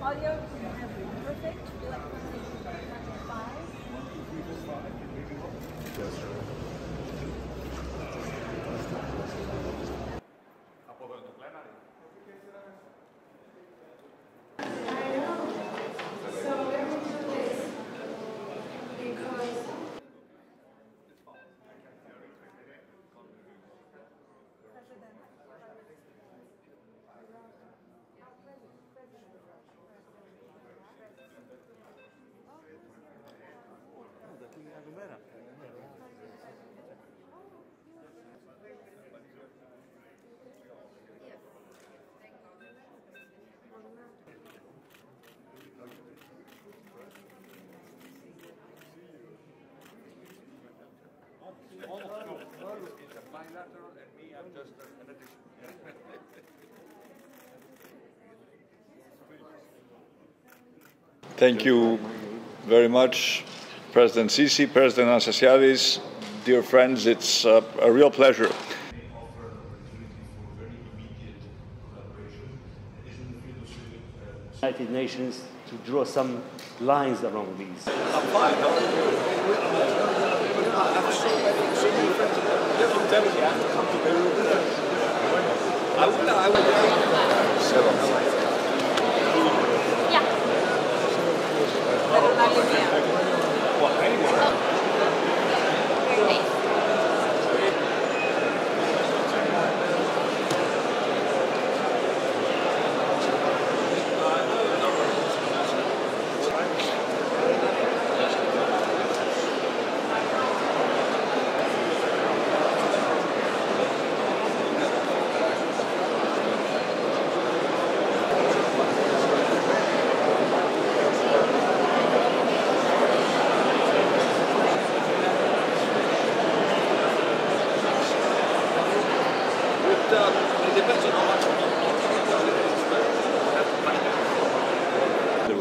Audio perfect. It's a bilateral, and me, I'm just an addition. Thank you very much, President Sisi, President Anastasiadis, dear friends. It's a real pleasure. United Nations to draw some lines along these. I'm fine. I will.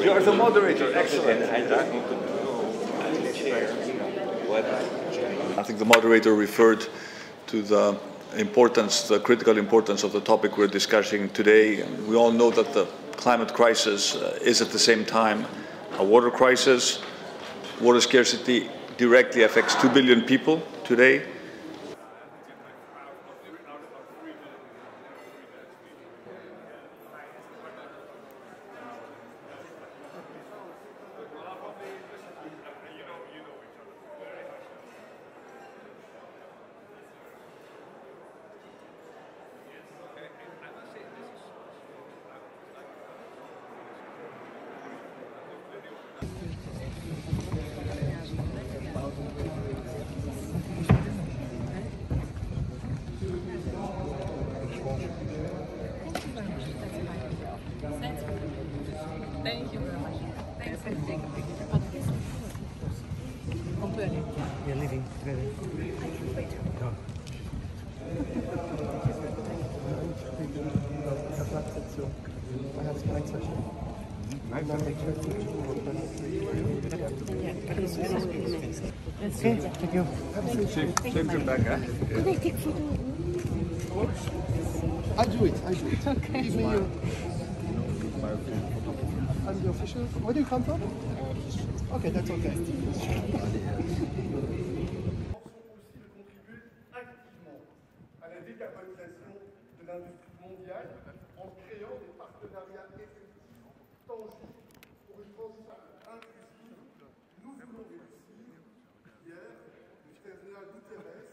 You are the moderator. Excellent. I think the moderator referred to the importance, the critical importance of the topic we're discussing today. We all know that the climate crisis is at the same time a water crisis. Water scarcity directly affects 2 billion people today. Thank you very much. Thanks for taking a picture. You're leaving together. Go. Okay, thank you. Same back, huh? Could I take photo? I do it. Okay. Give me your... I'm the official. Where do you come from? Okay, that's okay. À la décarbonisation de l'industrie mondiale en créant des partenariats effectifs, tangibles, pour une transition inclusive. Nous voulons réussir. Hier, le président Guterres,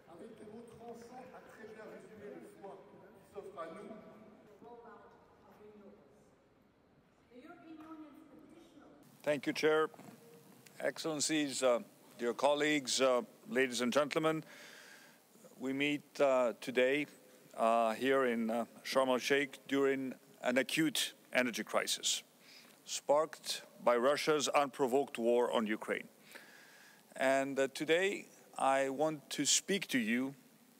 avec des mots tranchants, a très bien résumé le choix qui s'offre à nous. Thank you, Chair. Excellencies, dear colleagues, ladies and gentlemen, we meet today here in Sharm el-Sheikh during an acute energy crisis sparked by Russia's unprovoked war on Ukraine. And today I want to speak to you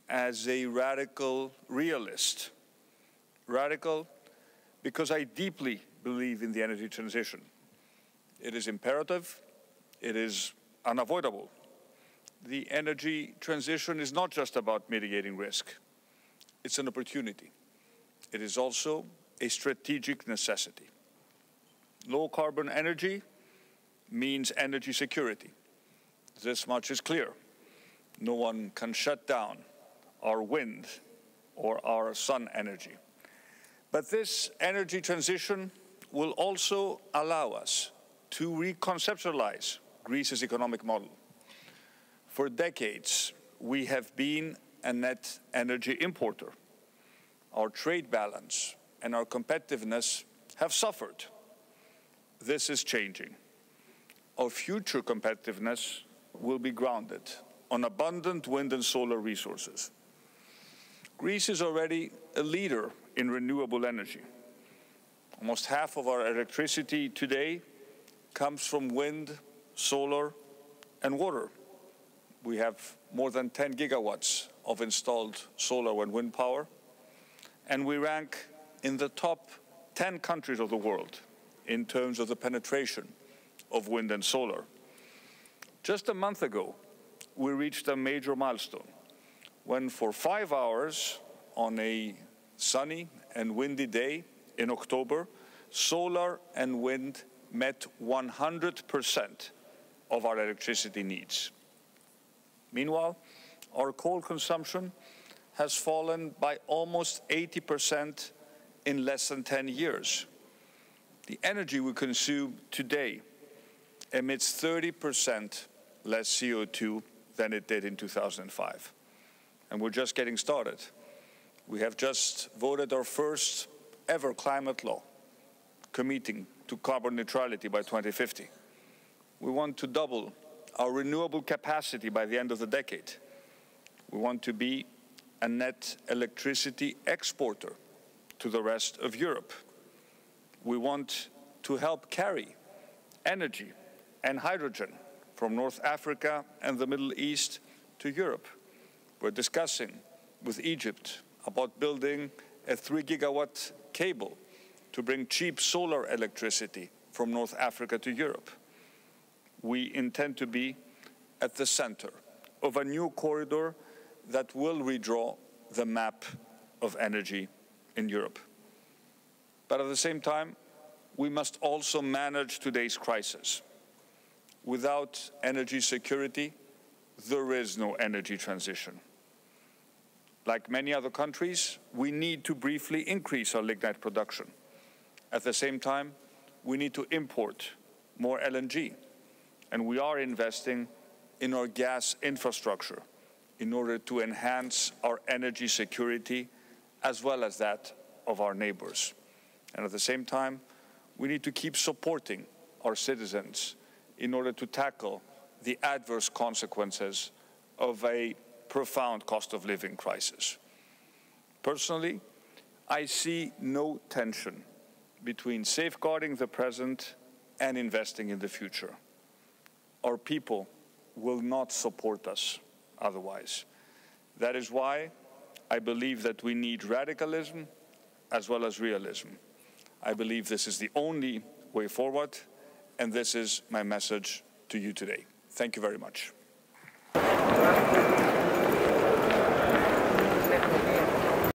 as a radical realist. Radical because I deeply believe in the energy transition. It is imperative, it is unavoidable. The energy transition is not just about mitigating risk. It's an opportunity. It is also a strategic necessity. Low-carbon energy means energy security. This much is clear. No one can shut down our wind or our sun energy. But this energy transition will also allow us to reconceptualize Greece's economic model. For decades, we have been a net energy importer. Our trade balance and our competitiveness have suffered. This is changing. Our future competitiveness will be grounded on abundant wind and solar resources. Greece is already a leader in renewable energy. Almost half of our electricity today comes from wind, solar, and water. We have more than 10 gigawatts of installed solar and wind power, and we rank in the top 10 countries of the world in terms of the penetration of wind and solar. Just a month ago, we reached a major milestone when for 5 hours on a sunny and windy day in October, solar and wind met 100% of our electricity needs. Meanwhile, our coal consumption has fallen by almost 80% in less than 10 years. The energy we consume today emits 30% less CO2 than it did in 2005. And we're just getting started. We have just voted our first ever climate law, committing to carbon neutrality by 2050. We want to double our renewable capacity by the end of the decade. We want to be a net electricity exporter to the rest of Europe. We want to help carry energy and hydrogen from North Africa and the Middle East to Europe. We're discussing with Egypt about building a 3-gigawatt cable to bring cheap solar electricity from North Africa to Europe. We intend to be at the center of a new corridor that will redraw the map of energy in Europe. But at the same time, we must also manage today's crisis. Without energy security, there is no energy transition. Like many other countries, we need to briefly increase our lignite production. At the same time, we need to import more LNG, and we are investing in our gas infrastructure in order to enhance our energy security as well as that of our neighbors. And at the same time, we need to keep supporting our citizens in order to tackle the adverse consequences of a profound cost of living crisis. Personally, I see no tension between safeguarding the present and investing in the future. Our people will not support us otherwise. That is why I believe that we need radicalism as well as realism. I believe this is the only way forward, and this is my message to you today. Thank you very much.